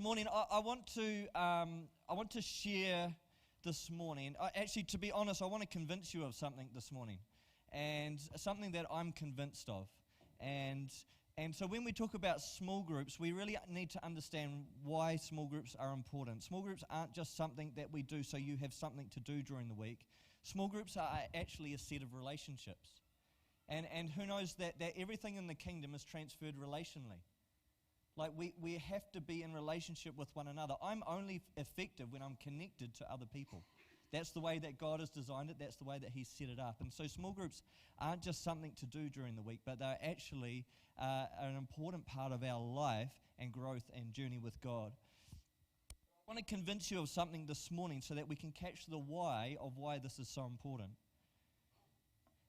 morning. I want to share this morning. Actually, to be honest, I want to convince you of something this morning, and something that I'm convinced of. And so when we talk about small groups, we really need to understand why small groups are important. Small groups aren't just something that we do so you have something to do during the week. Small groups are actually a set of relationships. And who knows that everything in the kingdom is transferred relationally. Like we have to be in relationship with one another. I'm only effective when I'm connected to other people. That's the way that God has designed it. That's the way that He's set it up. And so small groups aren't just something to do during the week, but they're actually an important part of our life and growth and journey with God. I want to convince you of something this morning so that we can catch the why of why this is so important.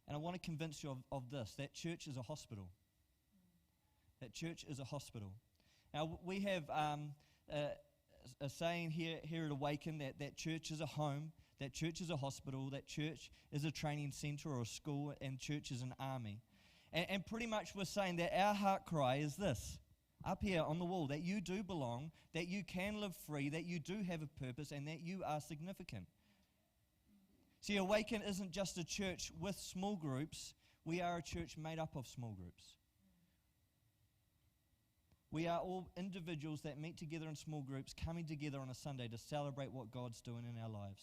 And I want to convince you of this, that church is a hospital. That church is a hospital. Now, we have a saying here at Awaken that church is a home, that church is a hospital, that church is a training center or a school, and church is an army. And pretty much we're saying that our heart cry is this, up here on the wall, that you do belong, that you can live free, that you do have a purpose, and that you are significant. See, Awaken isn't just a church with small groups. We are a church made up of small groups. We are all individuals that meet together in small groups, coming together on a Sunday to celebrate what God's doing in our lives.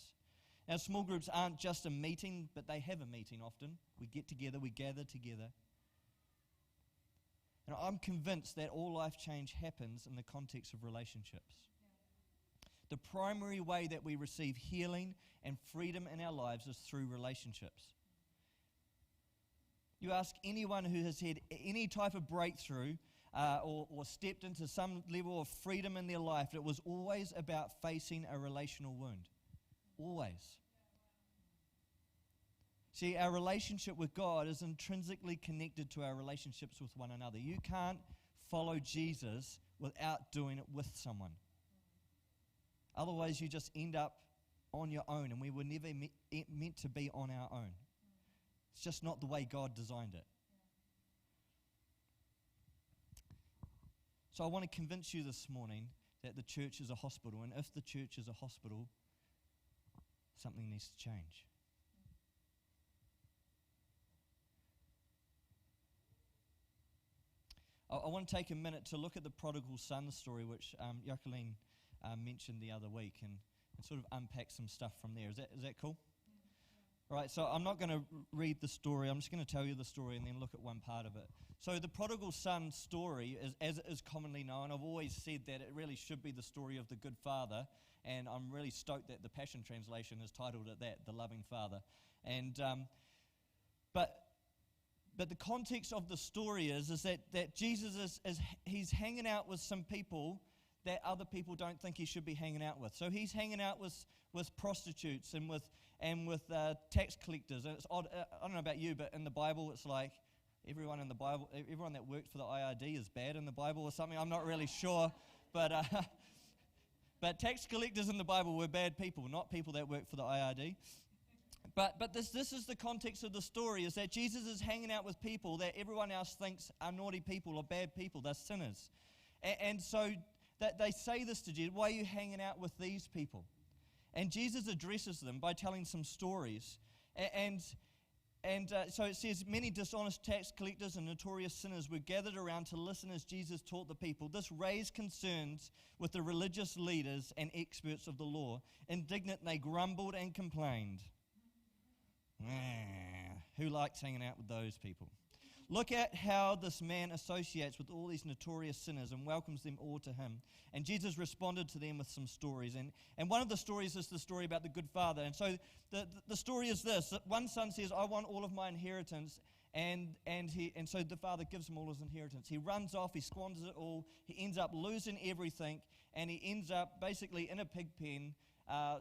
Now, small groups aren't just a meeting, but they have a meeting often. We get together, we gather together. And I'm convinced that all life change happens in the context of relationships. The primary way that we receive healing and freedom in our lives is through relationships. You ask anyone who has had any type of breakthrough or stepped into some level of freedom in their life, it was always about facing a relational wound. Always. See, our relationship with God is intrinsically connected to our relationships with one another. You can't follow Jesus without doing it with someone. Otherwise, you just end up on your own, and we were never meant to be on our own. It's just not the way God designed it. So I want to convince you this morning that the church is a hospital, and if the church is a hospital, something needs to change. I want to take a minute to look at the prodigal son story, which Jacqueline mentioned the other week, and sort of unpack some stuff from there. Is that cool? Right, so I'm not going to read the story. I'm just going to tell you the story and then look at one part of it. So the prodigal son story, as it is commonly known, I've always said that it really should be the story of the good father, and I'm really stoked that the Passion Translation has titled it that, The Loving Father. And but the context of the story is that Jesus he's hanging out with some people that other people don't think he should be hanging out with. So he's hanging out with prostitutes and with tax collectors. And it's odd. I don't know about you, but in the Bible, it's like everyone in the Bible, everyone that worked for the IRD is bad in the Bible or something. I'm not really sure, but tax collectors in the Bible were bad people, not people that worked for the IRD. But this is the context of the story: is that Jesus is hanging out with people that everyone else thinks are naughty people or bad people. They're sinners, and so that they say this to Jesus, why are you hanging out with these people? And Jesus addresses them by telling some stories. And so it says, many dishonest tax collectors and notorious sinners were gathered around to listen as Jesus taught the people. This raised concerns with the religious leaders and experts of the law. Indignant, they grumbled and complained. Who likes hanging out with those people? Look at how this man associates with all these notorious sinners and welcomes them all to him. And Jesus responded to them with some stories. And one of the stories is the story about the good father. And so the story is this: that one son says, I want all of my inheritance. And so the father gives him all his inheritance. He runs off, he squanders it all, he ends up losing everything, and he ends up basically in a pig pen,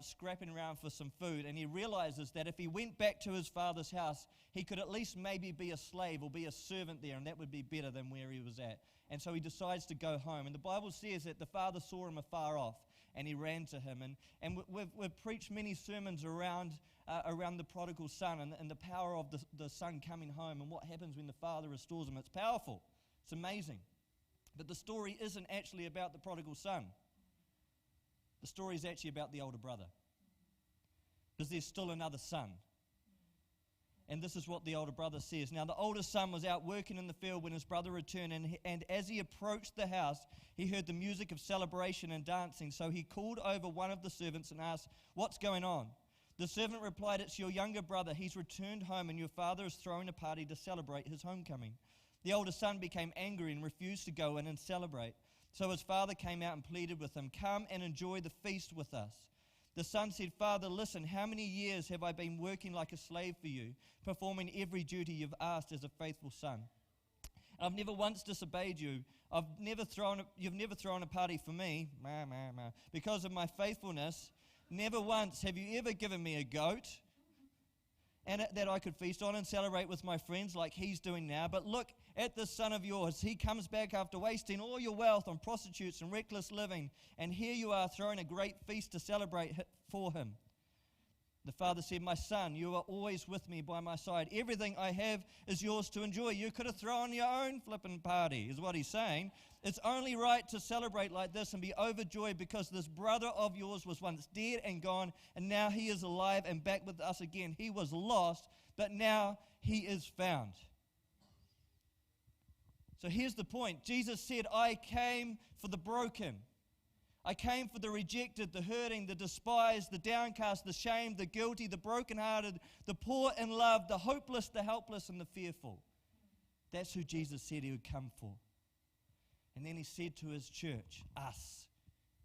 scrapping around for some food, and he realizes that if he went back to his father's house, he could at least maybe be a slave or be a servant there, and that would be better than where he was at. And so he decides to go home. And the Bible says that the father saw him afar off, and he ran to him. And we've preached many sermons around the prodigal son and the power of the son coming home and what happens when the father restores him. It's powerful. It's amazing. But the story isn't actually about the prodigal son. The story is actually about the older brother. Because there's still another son. And this is what the older brother says. Now, the older son was out working in the field when his brother returned, and as he approached the house, he heard the music of celebration and dancing. So he called over one of the servants and asked, "What's going on?" The servant replied, "It's your younger brother. He's returned home, and your father is throwing a party to celebrate his homecoming." The older son became angry and refused to go in and celebrate. So his father came out and pleaded with him, "Come and enjoy the feast with us." The son said, "Father, listen, how many years have I been working like a slave for you, performing every duty you've asked as a faithful son? I've never once disobeyed you. You've never thrown a party for me, because of my faithfulness. Never once have you ever given me a goat and that I could feast on and celebrate with my friends like he's doing now. But look at this son of yours. He comes back after wasting all your wealth on prostitutes and reckless living, and here you are throwing a great feast to celebrate for him." The father said, "My son, you are always with me by my side. Everything I have is yours to enjoy. You could have thrown your own flippin' party," is what he's saying. "It's only right to celebrate like this and be overjoyed because this brother of yours was once dead and gone, and now he is alive and back with us again. He was lost, but now he is found." So here's the point. Jesus said, "I came for the broken. I came for the rejected, the hurting, the despised, the downcast, the shamed, the guilty, the brokenhearted, the poor in love, the hopeless, the helpless, and the fearful." That's who Jesus said he would come for. And then he said to his church, us,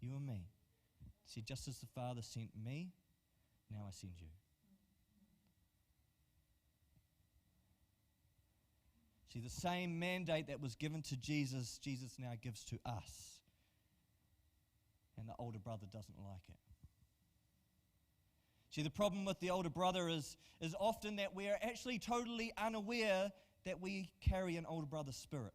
you and me, he said, "Just as the Father sent me, now I send you." See, the same mandate that was given to Jesus, Jesus now gives to us. And the older brother doesn't like it. See, the problem with the older brother is often that we are actually totally unaware that we carry an older brother spirit.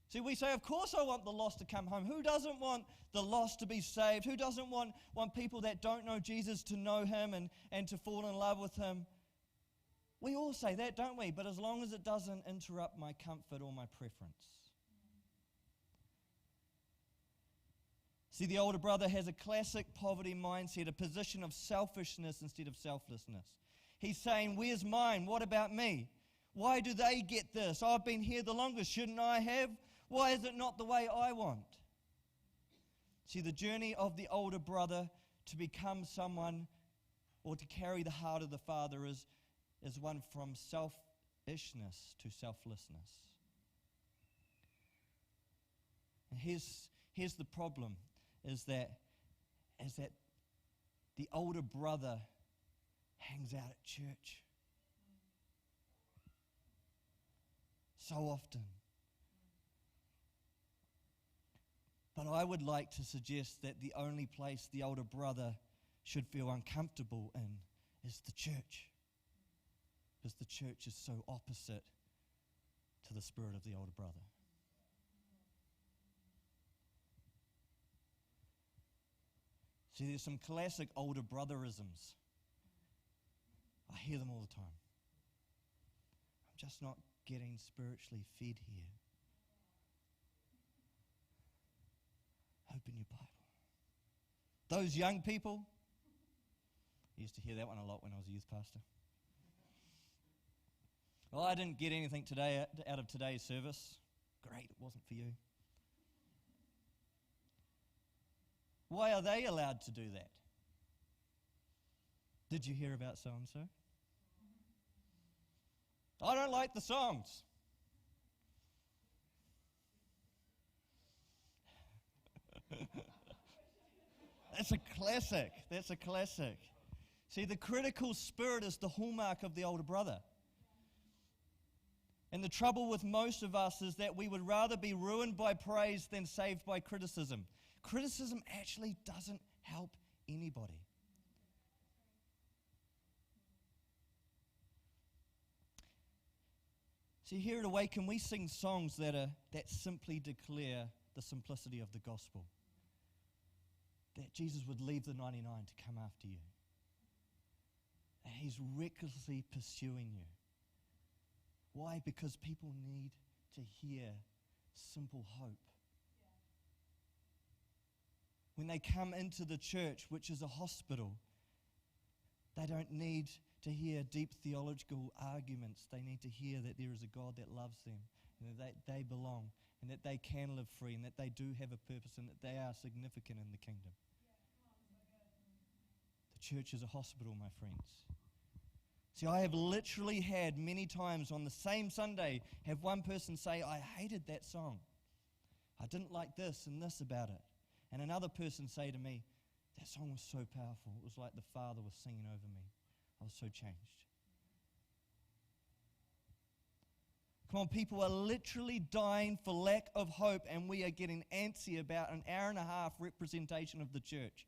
See, we say, of course I want the lost to come home. Who doesn't want the lost to be saved? Who doesn't want people that don't know Jesus to know him and to fall in love with him? We all say that, don't we? But as long as it doesn't interrupt my comfort or my preference. See, the older brother has a classic poverty mindset, a position of selfishness instead of selflessness. He's saying, "Where's mine? What about me? Why do they get this? I've been here the longest. Shouldn't I have? Why is it not the way I want?" See, the journey of the older brother to become someone or to carry the heart of the Father is one from selfishness to selflessness. And here's the problem. Is that the older brother hangs out at church so often. But I would like to suggest that the only place the older brother should feel uncomfortable in is the church, because the church is so opposite to the spirit of the older brother. See, there's some classic older brotherisms. I hear them all the time. "I'm just not getting spiritually fed here." Open your Bible. Those young people, I used to hear that one a lot when I was a youth pastor. "Well, I didn't get anything today out of today's service." Great, it wasn't for you. Why are they allowed to do that? Did you hear about so-and-so? "I don't like the songs." That's a classic. That's a classic. See, the critical spirit is the hallmark of the older brother. And the trouble with most of us is that we would rather be ruined by praise than saved by criticism. Criticism actually doesn't help anybody. See, here at Awaken, we sing songs that simply declare the simplicity of the gospel. That Jesus would leave the 99 to come after you. And he's recklessly pursuing you. Why? Because people need to hear simple hope. When they come into the church, which is a hospital, they don't need to hear deep theological arguments. They need to hear that there is a God that loves them, and that they belong, and that they can live free, and that they do have a purpose, and that they are significant in the kingdom. The church is a hospital, my friends. See, I have literally had many times on the same Sunday have one person say, I hated that song. I didn't like this and this about it. And another person say to me, that song was so powerful. It was like the Father was singing over me. I was so changed. Come on, people are literally dying for lack of hope, and we are getting antsy about an hour and a half representation of the church.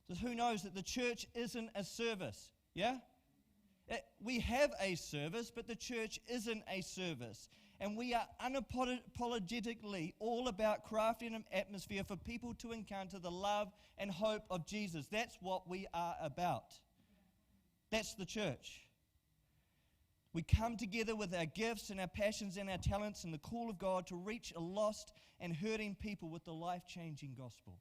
So who knows that the church isn't a service, yeah? We have a service, but the church isn't a service. And we are unapologetically all about crafting an atmosphere for people to encounter the love and hope of Jesus. That's what we are about. That's the church. We come together with our gifts and our passions and our talents and the call of God to reach a lost and hurting people with the life-changing gospel.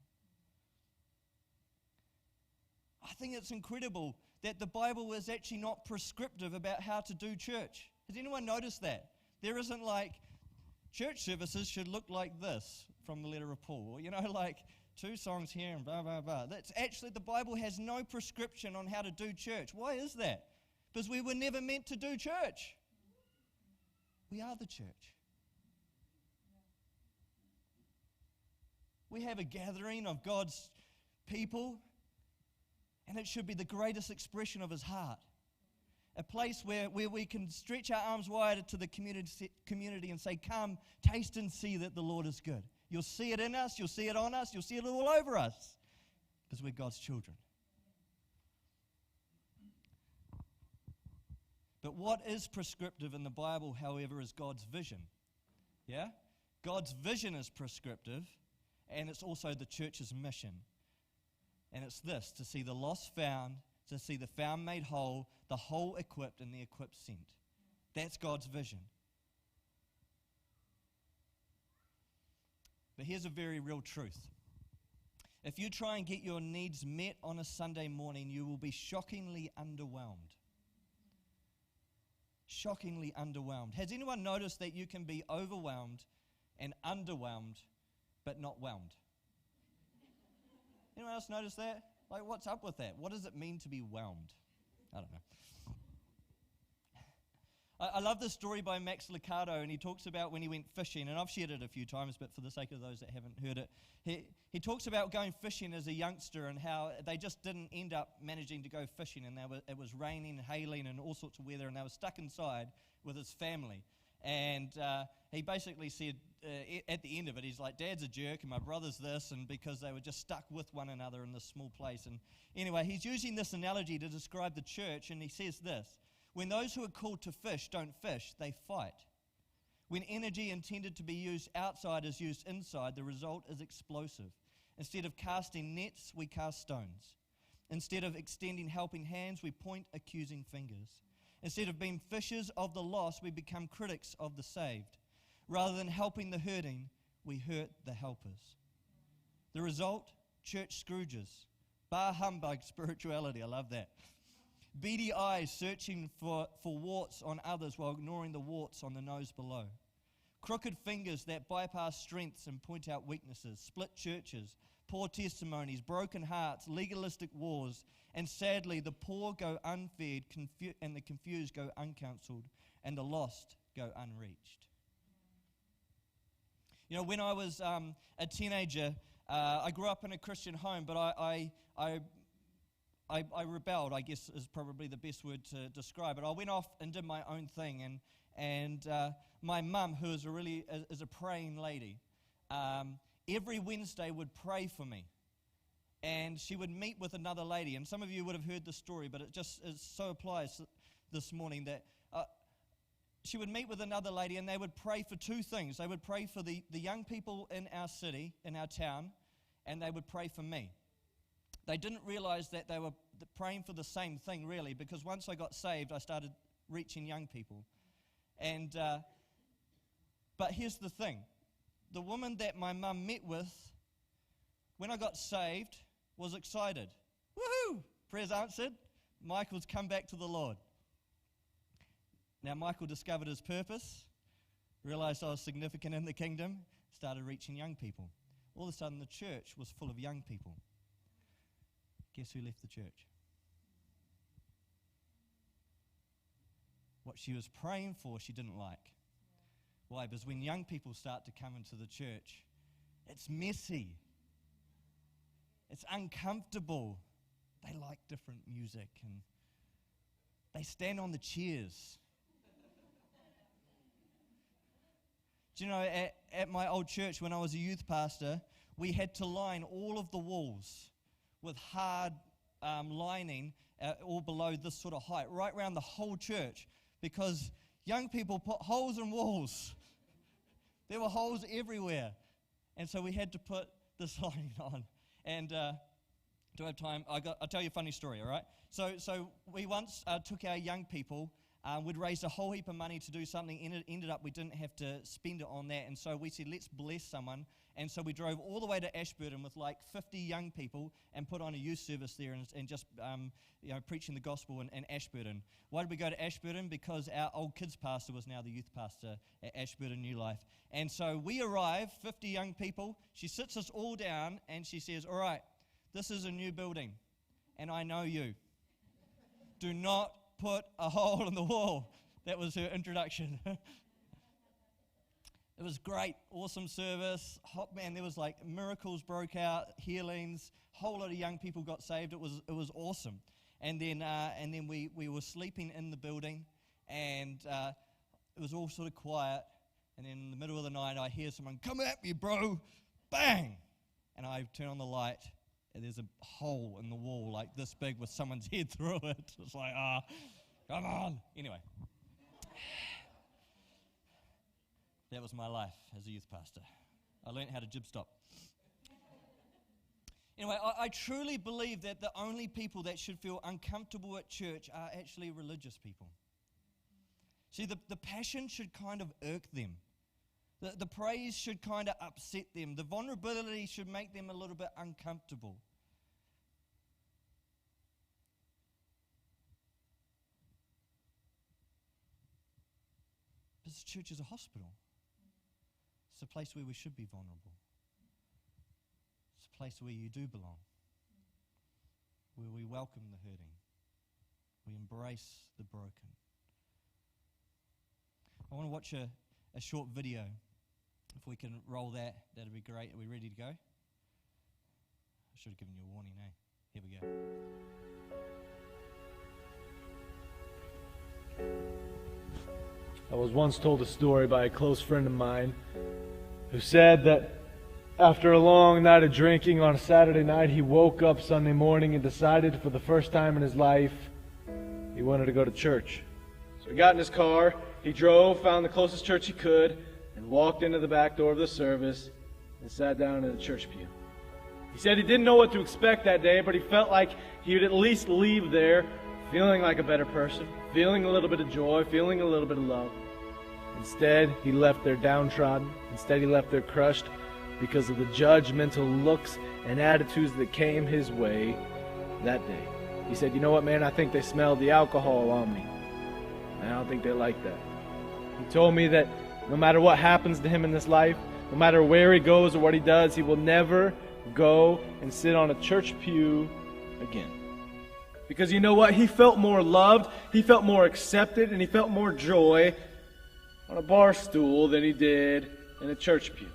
I think it's incredible that the Bible is actually not prescriptive about how to do church. Has anyone noticed that? There isn't like, church services should look like this from the letter of Paul. Or, you know, like 2 songs here and blah, blah, blah. That's actually, the Bible has no prescription on how to do church. Why is that? Because we were never meant to do church. We are the church. We have a gathering of God's people, and it should be the greatest expression of His heart. A place where we can stretch our arms wide to the community and say, come, taste and see that the Lord is good. You'll see it in us, you'll see it on us, you'll see it all over us, because we're God's children. But what is prescriptive in the Bible, however, is God's vision. Yeah? God's vision is prescriptive, and it's also the church's mission. And it's this, to see the lost found, to see the found made whole, the whole equipped, and the equipped sent. That's God's vision. But here's a very real truth. If you try and get your needs met on a Sunday morning, you will be shockingly underwhelmed. Shockingly underwhelmed. Has anyone noticed that you can be overwhelmed and underwhelmed, but not whelmed? Anyone else notice that? Like, what's up with that? What does it mean to be whelmed? I don't know. I love this story by Max Lucado, and he talks about when he went fishing, and I've shared it a few times, but for the sake of those that haven't heard it, he talks about going fishing as a youngster and how they just didn't end up managing to go fishing, and it was raining and hailing and all sorts of weather, and they were stuck inside with his family. And he basically said, at the end of it, he's like, Dad's a jerk and my brother's this, and because they were just stuck with one another in this small place. And anyway, he's using this analogy to describe the church, and he says this: when those who are called to fish don't fish, they fight. When energy intended to be used outside is used inside, the result is explosive. Instead of casting nets, we cast stones. Instead of extending helping hands, we point accusing fingers. Instead of being fishers of the lost, we become critics of the saved. Rather than helping the hurting, we hurt the helpers. The result? Church Scrooges. Bar humbug spirituality. I love that. Beady eyes searching for warts on others while ignoring the warts on the nose below. Crooked fingers that bypass strengths and point out weaknesses. Split churches. Poor testimonies. Broken hearts. Legalistic wars. And sadly, the poor go unfed, and the confused go uncounseled, and the lost go unreached. You know, when I was a teenager, I grew up in a Christian home, but I rebelled, I guess is probably the best word to describe it. I went off and did my own thing, and my mum, who is a praying lady, every Wednesday would pray for me. And she would meet with another lady, and some of you would have heard the story, but it so applies this morning that she would meet with another lady, and they would pray for 2 things. They would pray for the young people in our city, in our town, and they would pray for me. They didn't realize that they were praying for the same thing, really, because once I got saved, I started reaching young people. And but here's the thing. The woman that my mum met with when I got saved, was excited. Woohoo! Prayers answered. Michael's come back to the Lord. Now Michael discovered his purpose, realized I was significant in the kingdom, started reaching young people. All of a sudden the church was full of young people. Guess who left the church? What she was praying for, she didn't like. Why? Because when young people start to come into the church, it's messy. It's uncomfortable. They like different music and they stand on the chairs. Do you know, at my old church when I was a youth pastor, we had to line all of the walls with hard lining all below this sort of height, right around the whole church, because young people put holes in walls. There were holes everywhere. And so we had to put this lining on. And do I have time? I'll tell you a funny story, all right? So we once took our young people. We'd raised a whole heap of money to do something. Ended up we didn't have to spend it on that. And so we said, let's bless someone. And so we drove all the way to Ashburton with like 50 young people and put on a youth service there and just preaching the gospel in Ashburton. Why did we go to Ashburton? Because our old kids pastor was now the youth pastor at Ashburton New Life. And so we arrive, 50 young people. She sits us all down and she says, all right, this is a new building and I know you. Do not put a hole in the wall. That was her introduction. It was great, awesome service. Hot man, there was like miracles broke out, healings, whole lot of young people got saved. It was awesome. And then we were sleeping in the building, and it was all sort of quiet. And then in the middle of the night, I hear someone, "Come at me, bro!" Bang! And I turn on the light, and there's a hole in the wall like this big with someone's head through it. It's like, come on. Anyway. That was my life as a youth pastor. I learned how to jib stop. Anyway, I truly believe that the only people that should feel uncomfortable at church are actually religious people. See, the passion should kind of irk them. The praise should kind of upset them. The vulnerability should make them a little bit uncomfortable. Because church is a hospital. It's a place where we should be vulnerable. It's a place where you do belong. Where we welcome the hurting. We embrace the broken. I want to watch a short video. If we can roll that, that'd be great. Are we ready to go? I should have given you a warning, eh? Here we go. I was once told a story by a close friend of mine who said that after a long night of drinking on a Saturday night, he woke up Sunday morning and decided for the first time in his life he wanted to go to church. So he got in his car, he drove, found the closest church he could, and walked into the back door of the service and sat down in the church pew. He said he didn't know what to expect that day, but he felt like he would at least leave there feeling like a better person, feeling a little bit of joy, feeling a little bit of love. Instead, he left there downtrodden. Instead, he left there crushed because of the judgmental looks and attitudes that came his way that day. He said, "You know what, man? I think they smelled the alcohol on me. And I don't think they like that." He told me that no matter what happens to him in this life, no matter where he goes or what he does, he will never go and sit on a church pew again. Because you know what? He felt more loved, he felt more accepted, and he felt more joy on a bar stool than he did in a church pew.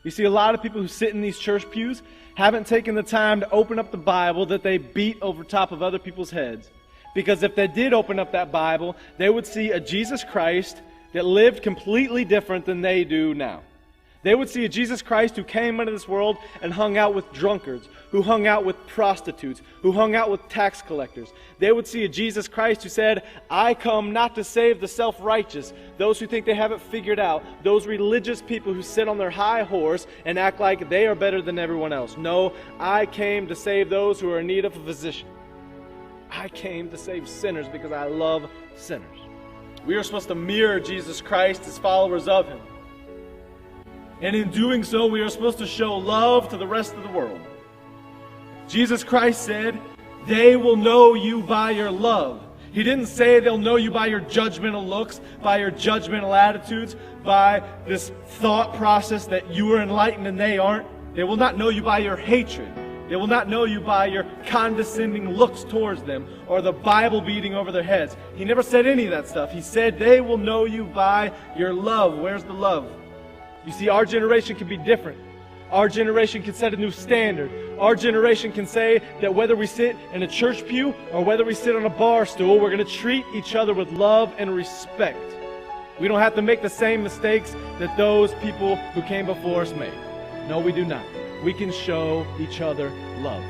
You see, a lot of people who sit in these church pews haven't taken the time to open up the Bible that they beat over top of other people's heads. Because if they did open up that Bible, they would see a Jesus Christ that lived completely different than they do now. They would see a Jesus Christ who came into this world and hung out with drunkards, who hung out with prostitutes, who hung out with tax collectors. They would see a Jesus Christ who said, "I come not to save the self-righteous, those who think they have it figured out, those religious people who sit on their high horse and act like they are better than everyone else. No, I came to save those who are in need of a physician. I came to save sinners because I love sinners." We are supposed to mirror Jesus Christ as followers of Him. And in doing so, we are supposed to show love to the rest of the world. Jesus Christ said, "They will know you by your love." He didn't say they'll know you by your judgmental looks, by your judgmental attitudes, by this thought process that you are enlightened and they aren't. They will not know you by your hatred. They will not know you by your condescending looks towards them or the Bible beating over their heads. He never said any of that stuff. He said they will know you by your love. Where's the love? You see, our generation can be different. Our generation can set a new standard. Our generation can say that whether we sit in a church pew or whether we sit on a bar stool, we're going to treat each other with love and respect. We don't have to make the same mistakes that those people who came before us made. No, we do not. We can show each other love.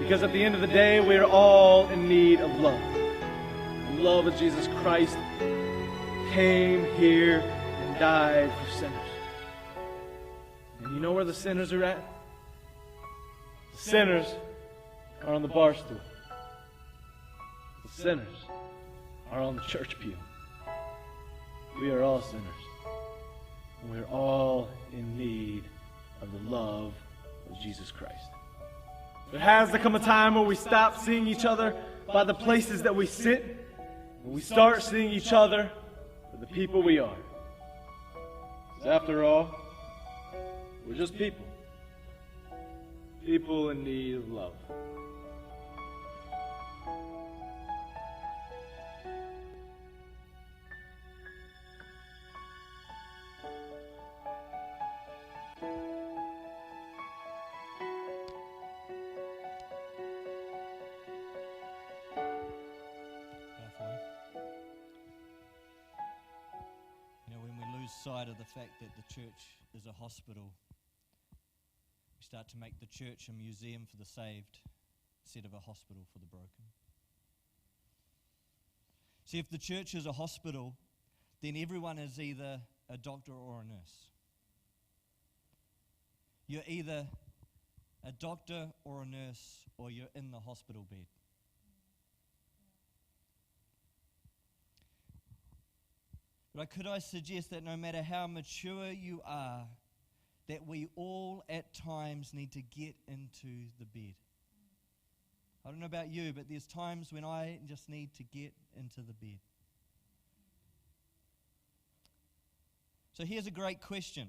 Because at the end of the day, we are all in need of love. The love of Jesus Christ came here and died for sinners. And you know where the sinners are at? The sinners are on the bar stool. The sinners are on the church pew. We are all sinners. And we're all in need of the love of Jesus Christ. There has to come a time where we stop seeing each other by the places that we sit, and we start seeing each other for the people we are. Because after all, we're just people. People in need of love. Sight of the fact that the church is a hospital, we start to make the church a museum for the saved instead of a hospital for the broken. See, if the church is a hospital, then everyone is either a doctor or a nurse. You're either a doctor or a nurse, or you're in the hospital bed. But could I suggest that no matter how mature you are, that we all at times need to get into the bed. I don't know about you, but there's times when I just need to get into the bed. So here's a great question.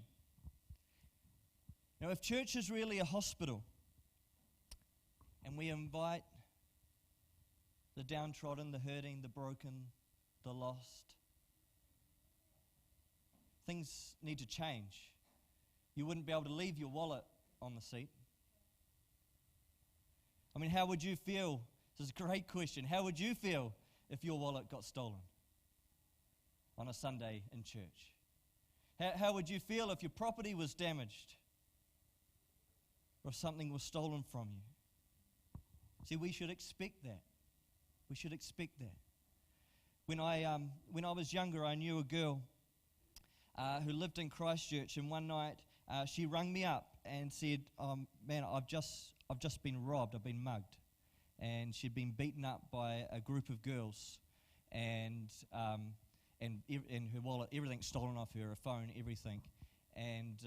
Now, if church is really a hospital, and we invite the downtrodden, the hurting, the broken, the lost, things need to change. You wouldn't be able to leave your wallet on the seat. I mean, how would you feel? This is a great question. How would you feel if your wallet got stolen on a Sunday in church? How would you feel if your property was damaged or if something was stolen from you? See, we should expect that. We should expect that. When I was younger, I knew a girl who lived in Christchurch, and one night she rang me up and said, "Man, I've just been robbed. I've been mugged," and she'd been beaten up by a group of girls, and her wallet, everything stolen off her phone, everything, and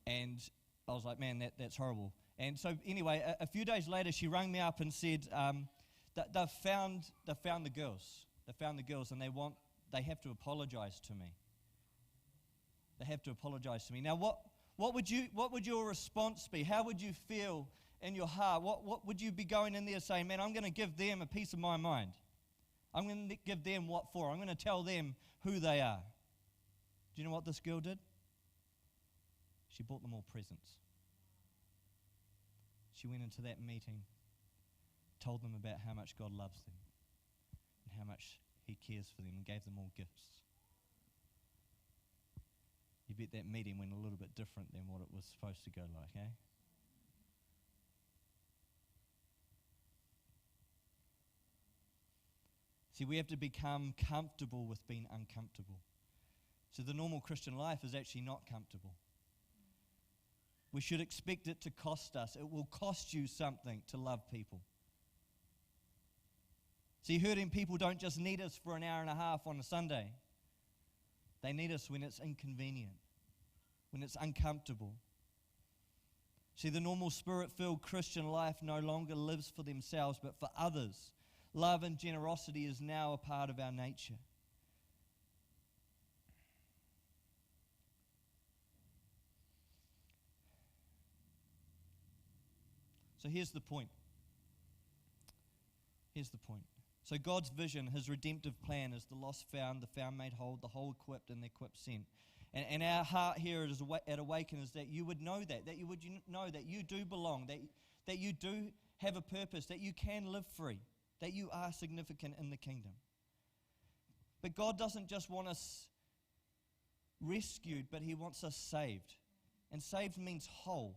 I was like, "Man, that's horrible." And so anyway, a few days later, she rang me up and said that they've found the girls. They found the girls, and they have to apologize to me. They have to apologize to me. Now, what would your response be? How would you feel in your heart? What would you be going in there saying, "Man, I'm going to give them a piece of my mind. I'm going to give them what for. I'm going to tell them who they are." Do you know what this girl did? She bought them all presents. She went into that meeting, told them about how much God loves them and how much He cares for them, and gave them all gifts. You bet that meeting went a little bit different than what it was supposed to go like, eh? See, we have to become comfortable with being uncomfortable. So the normal Christian life is actually not comfortable. We should expect it to cost us. It will cost you something to love people. See, hurting people don't just need us for an hour and a half on a Sunday. They need us when it's inconvenient, when it's uncomfortable. See, the normal Spirit-filled Christian life no longer lives for themselves, but for others. Love and generosity is now a part of our nature. So here's the point. Here's the point. So God's vision, His redemptive plan, is the lost found, the found made whole, the whole equipped, and the equipped sent. And our heart here at Awaken is that you would know that you would know that you do belong, that you do have a purpose, that you can live free, that you are significant in the kingdom. But God doesn't just want us rescued, but He wants us saved. And saved means whole.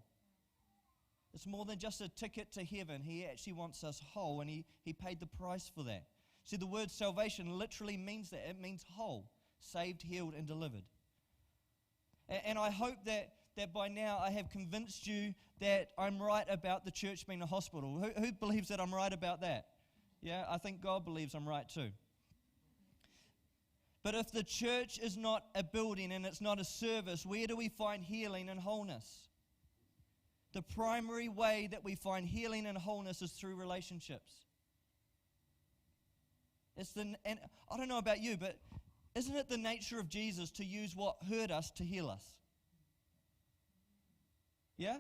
It's more than just a ticket to heaven. He actually wants us whole, and He paid the price for that. See, the word salvation literally means that. It means whole, saved, healed, and delivered. And I hope that by now I have convinced you that I'm right about the church being a hospital. Who believes that I'm right about that? Yeah, I think God believes I'm right too. But if the church is not a building and it's not a service, where do we find healing and wholeness? The primary way that we find healing and wholeness is through relationships. And I don't know about you, but isn't it the nature of Jesus to use what hurt us to heal us? Yeah?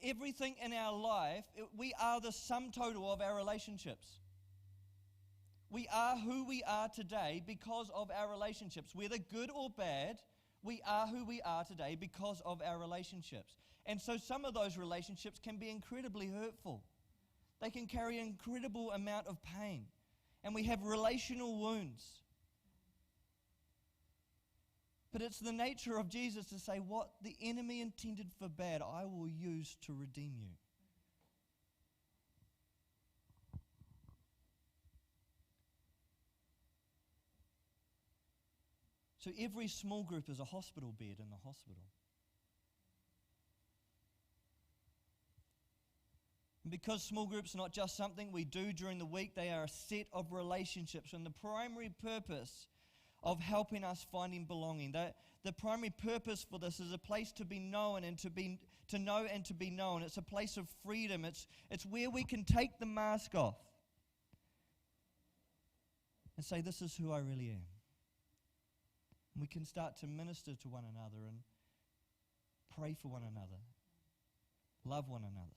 Everything in our life, we are the sum total of our relationships. We are who we are today because of our relationships. Whether good or bad, we are who we are today because of our relationships. And so some of those relationships can be incredibly hurtful. They can carry an incredible amount of pain. And we have relational wounds. But it's the nature of Jesus to say, what the enemy intended for bad, I will use to redeem you. So every small group is a hospital bed in the hospital. And because small groups are not just something we do during the week, they are a set of relationships. And the primary purpose of helping us finding belonging, the primary purpose for this is a place to be known and to know and to be known. It's a place of freedom. It's where we can take the mask off and say, this is who I really am. And we can start to minister to one another and pray for one another, love one another.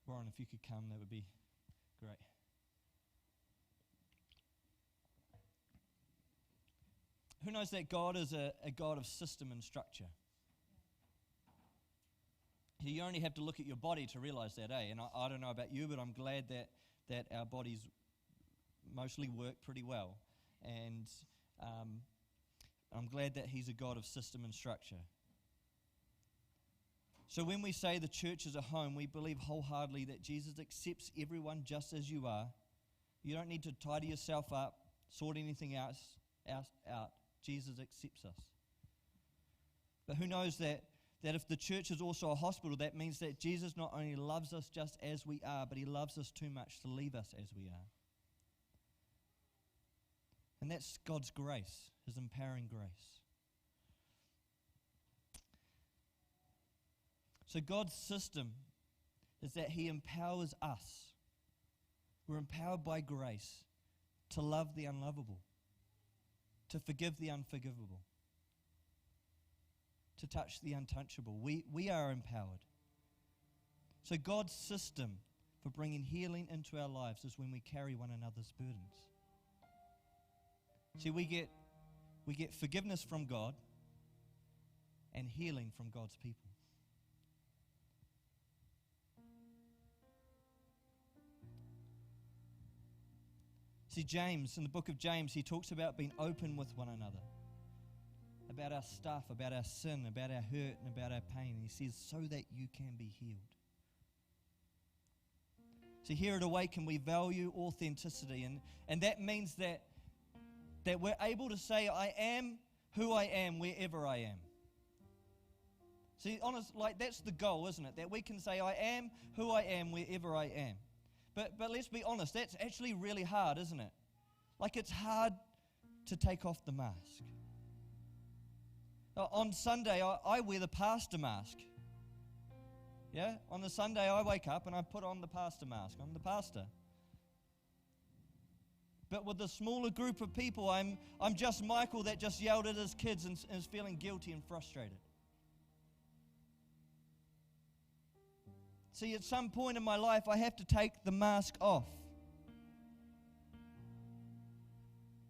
Warren, if you could come, that would be great. Who knows that God is a God of system and structure? You only have to look at your body to realize that, eh? And I don't know about you, but I'm glad that our bodies mostly work pretty well. And I'm glad that He's a God of system and structure. So when we say the church is a home, we believe wholeheartedly that Jesus accepts everyone just as you are. You don't need to tidy yourself up, sort anything else out. Jesus accepts us. But who knows that if the church is also a hospital, that means that Jesus not only loves us just as we are, but He loves us too much to leave us as we are. And that's God's grace, His empowering grace. So God's system is that He empowers us. We're empowered by grace to love the unlovable, to forgive the unforgivable, to touch the untouchable. We are empowered. So God's system for bringing healing into our lives is when we carry one another's burdens. See, we get forgiveness from God and healing from God's people. See, James, in the book of James, he talks about being open with one another, about our stuff, about our sin, about our hurt, and about our pain. He says, so that you can be healed. See, here at Awaken, we value authenticity, and that means that we're able to say, I am who I am wherever I am. See, that's the goal, isn't it? That we can say, I am who I am wherever I am. But let's be honest, that's actually really hard, isn't it? Like it's hard to take off the mask. On Sunday, I wear the pastor mask. Yeah? On the Sunday, I wake up and I put on the pastor mask. I'm the pastor. But with a smaller group of people, I'm just Michael that just yelled at his kids and is feeling guilty and frustrated. See, at some point in my life, I have to take the mask off.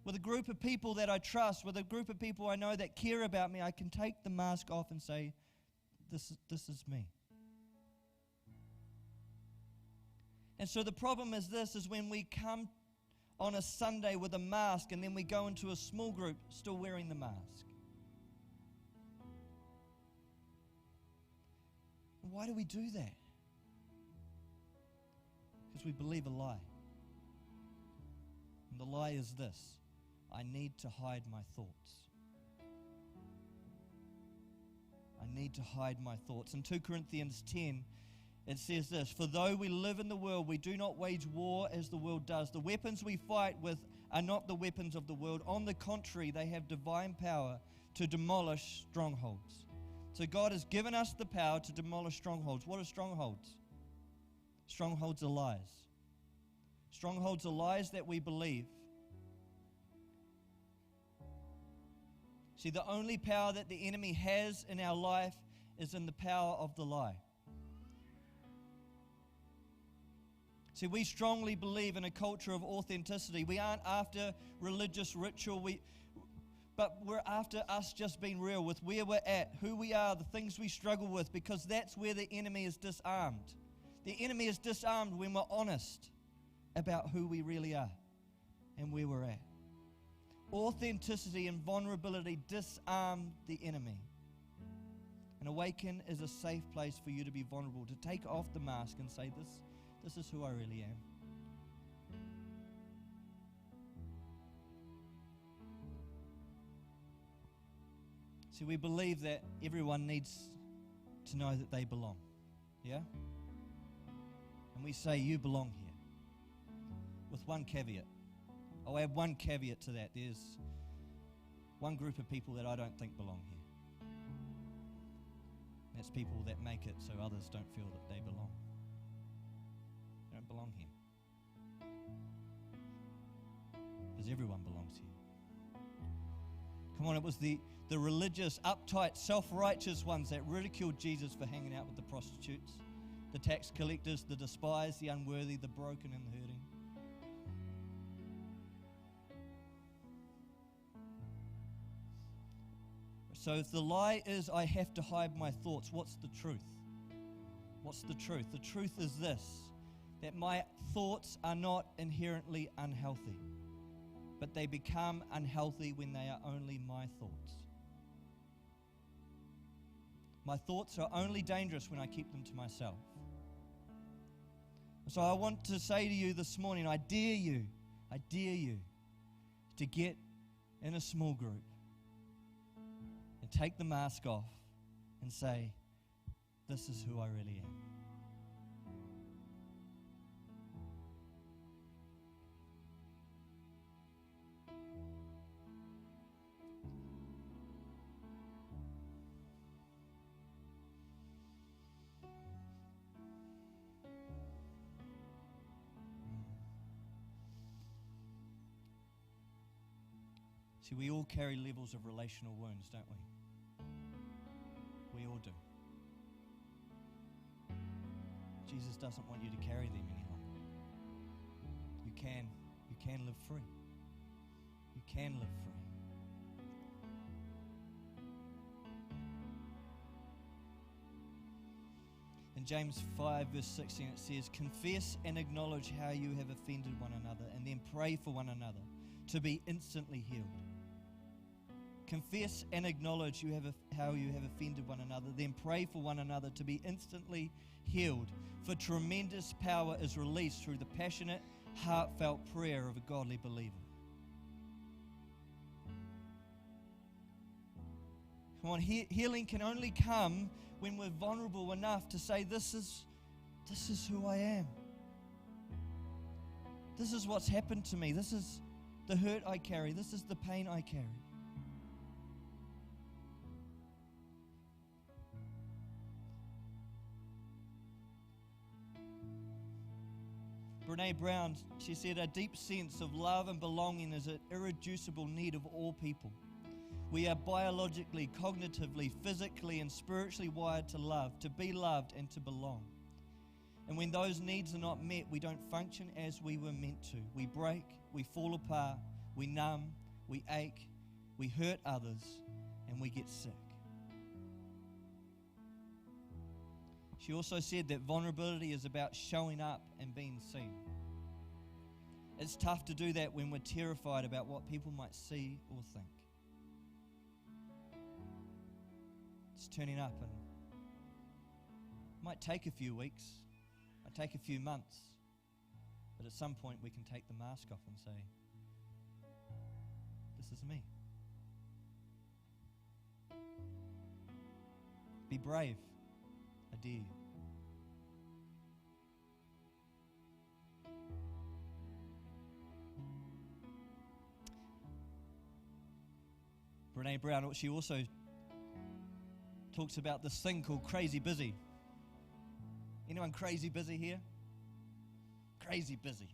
With a group of people that I trust, with a group of people I know that care about me, I can take the mask off and say, this is me. And so the problem is this, is when we come on a Sunday with a mask and then we go into a small group still wearing the mask. Why do we do that? Because we believe a lie. And the lie is this: I need to hide my thoughts. I need to hide my thoughts. In 2 Corinthians 10, it says this: for though we live in the world, we do not wage war as the world does. The weapons we fight with are not the weapons of the world. On the contrary, they have divine power to demolish strongholds. So God has given us the power to demolish strongholds. What are strongholds? Strongholds are lies. Strongholds are lies that we believe. See, the only power that the enemy has in our life is in the power of the lie. See, we strongly believe in a culture of authenticity. We aren't after religious ritual, but we're after us just being real with where we're at, who we are, the things we struggle with, because that's where the enemy is disarmed. The enemy is disarmed when we're honest about who we really are and where we're at. Authenticity and vulnerability disarm the enemy. And Awaken is a safe place for you to be vulnerable, to take off the mask and say, this is who I really am. See, we believe that everyone needs to know that they belong. Yeah? And we say, you belong here. With one caveat. I'll add one caveat to that. There's one group of people that I don't think belong here. That's people that make it so others don't feel that they belong. They don't belong here. Because everyone belongs here. Come on, it was the religious, uptight, self-righteous ones that ridiculed Jesus for hanging out with the prostitutes, the tax collectors, the despised, the unworthy, the broken and the hurting. So if the lie is I have to hide my thoughts, what's the truth? What's the truth? The truth is this, that my thoughts are not inherently unhealthy, but they become unhealthy when they are only my thoughts. My thoughts are only dangerous when I keep them to myself. So I want to say to you this morning, I dare you to get in a small group and take the mask off and say, this is who I really am. See, we all carry levels of relational wounds, don't we? We all do. Jesus doesn't want you to carry them any longer. You can live free. You can live free. In James 5 verse 16 it says, confess and acknowledge how you have offended one another, and then pray for one another to be instantly healed. Confess and acknowledge how you have offended one another, then pray for one another to be instantly healed. For tremendous power is released through the passionate, heartfelt prayer of a godly believer. Come on, healing can only come when we're vulnerable enough to say, this is who I am. This is what's happened to me. This is the hurt I carry. This is the pain I carry. Brené Brown, she said, a deep sense of love and belonging is an irreducible need of all people. We are biologically, cognitively, physically, and spiritually wired to love, to be loved, and to belong. And when those needs are not met, we don't function as we were meant to. We break, we fall apart, we numb, we ache, we hurt others, and we get sick. She also said that vulnerability is about showing up and being seen. It's tough to do that when we're terrified about what people might see or think. It's turning up, and it might take a few weeks, might take a few months, but at some point we can take the mask off and say, this is me. Be brave. I dare you. Brené Brown, she also talks about this thing called crazy busy. Anyone crazy busy here? Crazy busy.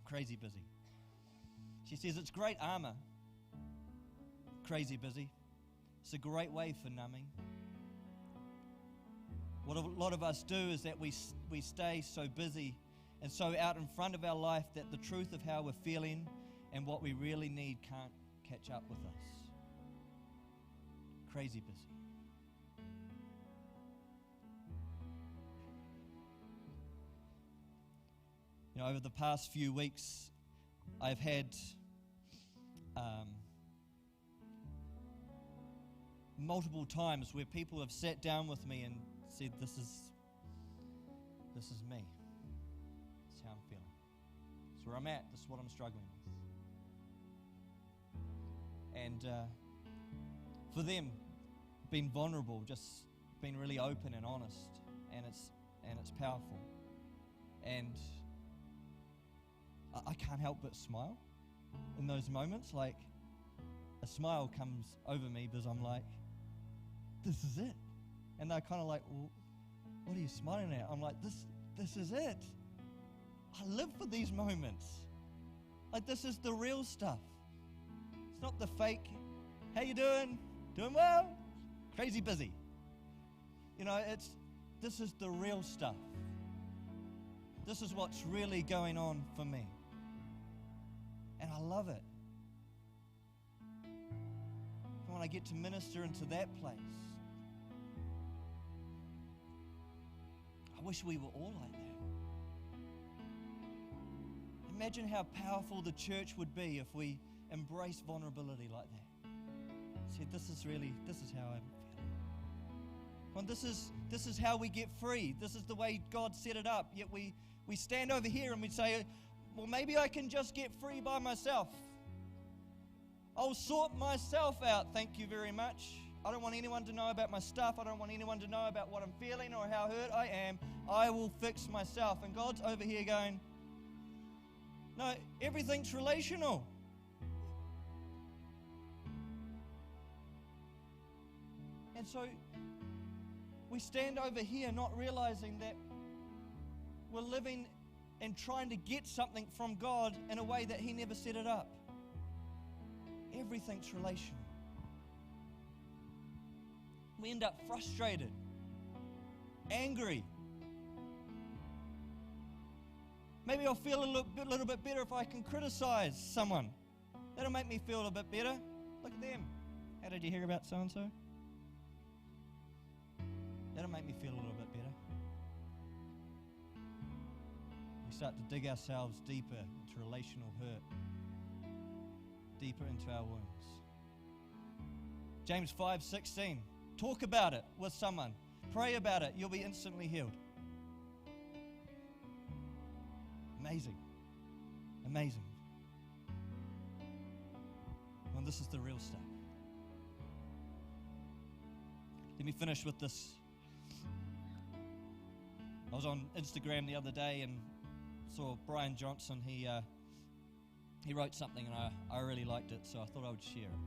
Crazy busy. She says it's great armor. Crazy busy. It's a great way for numbing. What a lot of us do is that we stay so busy and so out in front of our life that the truth of how we're feeling and what we really need can't catch up with us. Crazy busy. You know, over the past few weeks, I've had multiple times where people have sat down with me and said, this is me. This is how I'm feeling. This is where I'm at. This is what I'm struggling with. And for them, being vulnerable, just being really open and honest, and it's powerful. And I can't help but smile in those moments. Like, a smile comes over me because I'm like, this is it. And they're kind of like, well, what are you smiling at? I'm like, this is it. I live for these moments. Like, this is the real stuff. It's not the fake, how you doing? Doing well? Crazy busy. You know, this is the real stuff. This is what's really going on for me. And I love it. When I get to minister into that place, I wish we were all like that. Imagine how powerful the church would be if we embraced vulnerability like that. Said, this is how I'm feeling. Well, this is how we get free. This is the way God set it up. Yet we stand over here and we say, well, maybe I can just get free by myself. I'll sort myself out, thank you very much. I don't want anyone to know about my stuff. I don't want anyone to know about what I'm feeling or how hurt I am. I will fix myself. And God's over here going, no, everything's relational. And so we stand over here not realizing that we're living and trying to get something from God in a way that He never set it up. Everything's relational. We end up frustrated, angry. Maybe I'll feel a little bit better if I can criticize someone. That'll make me feel a bit better. Look at them. How did you hear about so-and-so? That'll make me feel a little bit better. We start to dig ourselves deeper into relational hurt, deeper into our wounds. James 5:16. Talk about it with someone. Pray about it. You'll be instantly healed. Amazing. Amazing. Well, this is the real stuff. Let me finish with this. I was on Instagram the other day and saw Brian Johnson. He he wrote something and I really liked it, so I thought I would share it.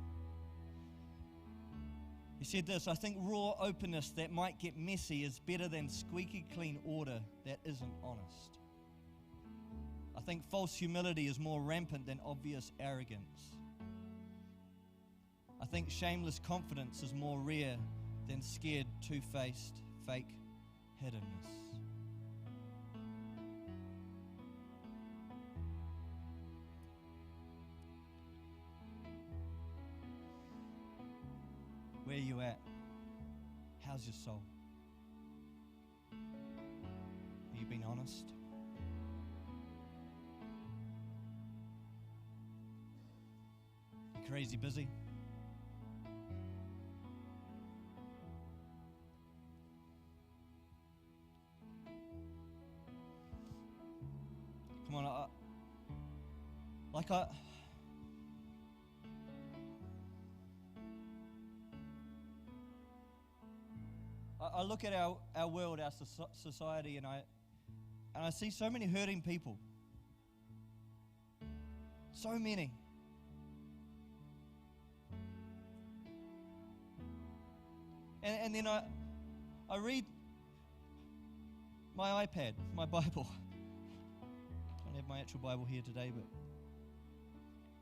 He said this: I think raw openness that might get messy is better than squeaky clean order that isn't honest. I think false humility is more rampant than obvious arrogance. I think shameless confidence is more rare than scared, two-faced, fake hiddenness. Where are you at? How's your soul? Have you been honest? You crazy busy? Come on, I look at our world, our society, and I see so many hurting people. So many. And then I read my iPad, my Bible. I don't have my actual Bible here today, but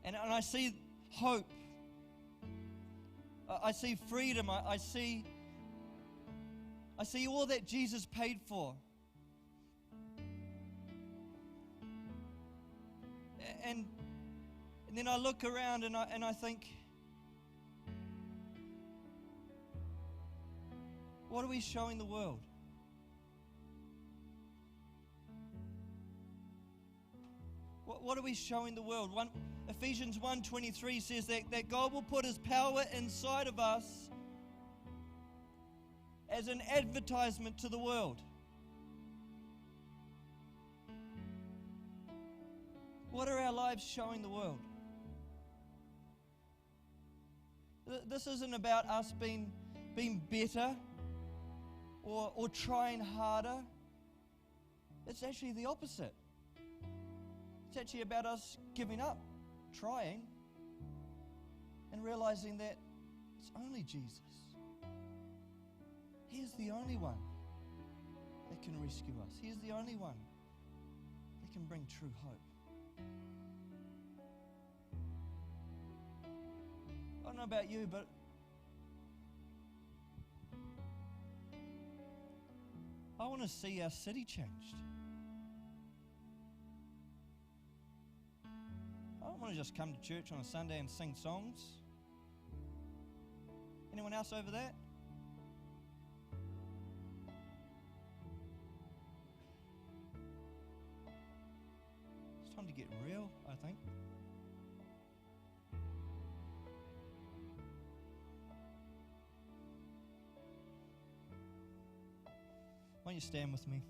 and I see hope. I see freedom. I see all that Jesus paid for. And then I look around and I think, what are we showing the world? What are we showing the world? Ephesians 1:23 says that God will put His power inside of us as an advertisement to the world. What are our lives showing the world? This isn't about us being better or trying harder. It's actually the opposite. It's actually about us giving up, trying, and realizing that it's only Jesus. He is the only one that can rescue us. He is the only one that can bring true hope. I don't know about you, but I want to see our city changed. I don't want to just come to church on a Sunday and sing songs. Anyone else over that? It's time to get real, I think. Why don't you stand with me?